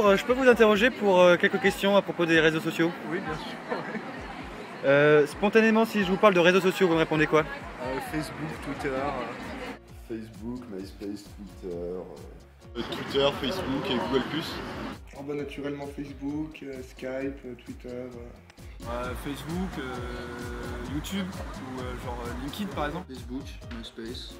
Bonjour, je peux vous interroger pour quelques questions à propos des réseaux sociaux? Oui, bien sûr. Ouais. Spontanément, si je vous parle de réseaux sociaux, vous me répondez quoi? Facebook, Twitter. Facebook, MySpace, Twitter. Twitter, Facebook et Google+. Oh bah naturellement Facebook, Skype, Twitter. Facebook, YouTube ou genre LinkedIn par exemple. Facebook, MySpace.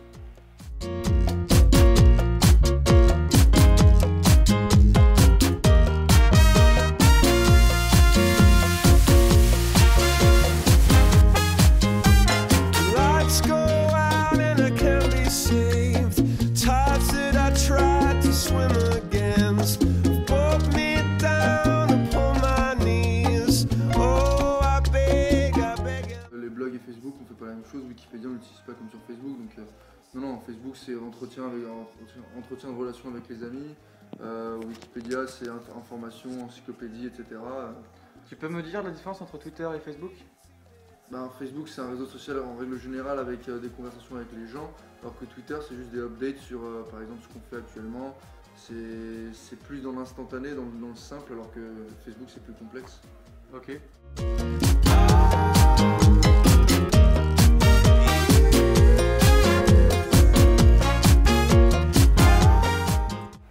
Les blogs et Facebook, on fait pas la même chose. Wikipédia, on l'utilise pas comme sur Facebook. Donc non, Facebook c'est entretien de relations avec les amis. Wikipédia c'est information, encyclopédie, etc. Tu peux me dire la différence entre Twitter et Facebook? Facebook c'est un réseau social en règle générale avec des conversations avec les gens, alors que Twitter c'est juste des updates sur par exemple ce qu'on fait actuellement. C'est plus dans l'instantané, dans le simple, alors que Facebook c'est plus complexe. Ok.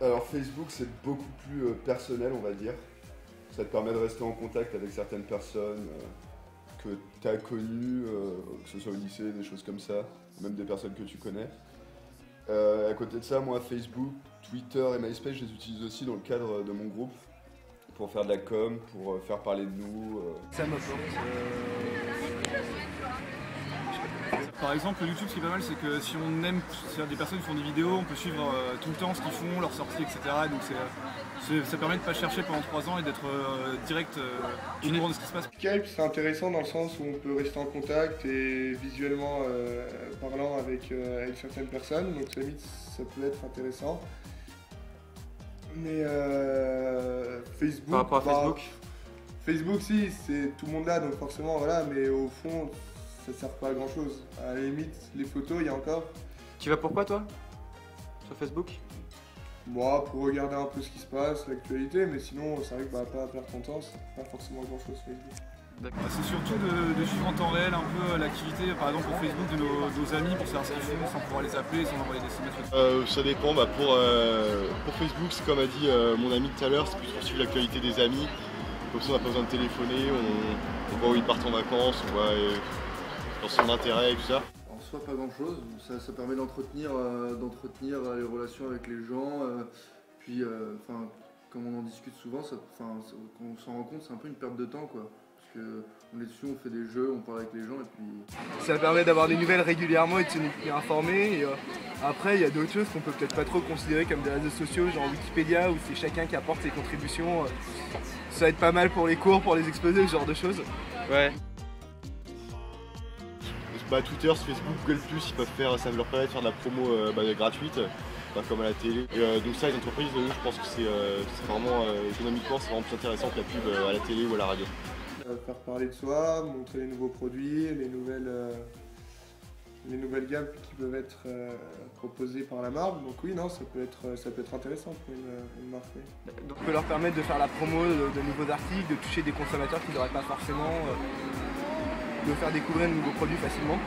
Alors Facebook c'est beaucoup plus personnel on va dire. Ça te permet de rester en contact avec certaines personnes que tu as connues, que ce soit au lycée, des choses comme ça, même des personnes que tu connais. À côté de ça, moi Facebook, Twitter et MySpace je les utilise aussi dans le cadre de mon groupe pour faire de la com, pour faire parler de nous. Ça m'apporte. Par exemple YouTube, ce qui est pas mal, c'est que si on aime, s'il y a des personnes qui font des vidéos, on peut suivre tout le temps ce qu'ils font, leurs sorties, etc. Donc ça permet de ne pas chercher pendant 3 ans et d'être direct au courant de ce qui se passe. Skype c'est intéressant dans le sens où on peut rester en contact et visuellement parlant avec certaines personnes, donc limite ça peut être intéressant. Mais Facebook. Par rapport à Facebook Facebook si, c'est tout le monde là, donc forcément voilà, mais au fond ça sert pas à grand chose. À la limite, les photos, il y a encore. Tu vas pourquoi toi? Sur Facebook? Moi, pour regarder un peu ce qui se passe, l'actualité, mais sinon, c'est vrai que pas perdre ton temps, c'est pas forcément grand chose Facebook. C'est surtout de suivre en temps réel un peu l'activité, par exemple pour Facebook, de nos amis, pour savoir ce qu'ils font, sans pouvoir les appeler, sans envoyer des SMS. Ça dépend, pour Facebook, c'est comme a dit mon ami tout à l'heure, c'est plus pour suivre l'actualité des amis. Comme ça on n'a pas besoin de téléphoner, on voit où ils partent en vacances, on voit dans son intérêt et tout ça. En soi pas grand chose, ça permet d'entretenir les relations avec les gens, puis comme on en discute souvent, quand on s'en rend compte c'est un peu une perte de temps quoi. Parce qu'on est dessus, on fait des jeux, on parle avec les gens et puis... Ça permet d'avoir des nouvelles régulièrement et de se tenir informé. Et, après il y a d'autres choses qu'on peut peut-être pas trop considérer comme des réseaux sociaux, genre Wikipédia où c'est chacun qui apporte ses contributions. Ça va être pas mal pour les cours, pour les exposés, ce genre de choses. Ouais. Twitter, Facebook, Google+, ça leur permet de faire de la promo gratuite, comme à la télé. Et, donc ça, les entreprises, je pense que c'est vraiment, économiquement, c'est vraiment plus intéressant que la pub à la télé ou à la radio. Faire parler de soi, montrer les nouveaux produits, les nouvelles gammes qui peuvent être proposées par la marque. Donc oui, non, ça peut être intéressant pour une marque. Oui. Donc on peut leur permettre de faire la promo de nouveaux articles, de toucher des consommateurs qui n'auraient pas forcément, de faire découvrir de nouveaux produits facilement.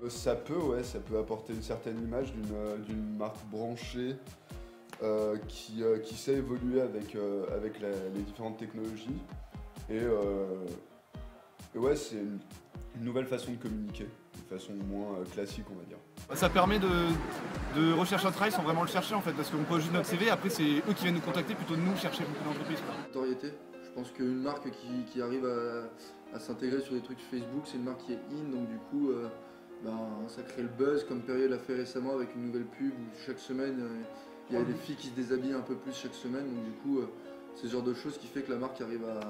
Ça peut apporter une certaine image d'une marque branchée qui sait évoluer avec les différentes technologies. Et ouais, c'est une nouvelle façon de communiquer, une façon moins classique on va dire. Ça permet de rechercher un travail sans vraiment le chercher en fait, parce qu'on pose juste notre CV, après c'est eux qui viennent nous contacter plutôt que nous chercher beaucoup d'entreprises. Notoriété. Je pense qu'une marque qui arrive à s'intégrer sur des trucs Facebook, c'est une marque qui est in, donc du coup ça crée le buzz, comme Perrier l'a fait récemment avec une nouvelle pub où chaque semaine il y a des filles qui se déshabillent un peu plus chaque semaine, donc du coup c'est ce genre de choses qui fait que la marque arrive à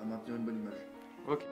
maintenir une bonne image. Ok.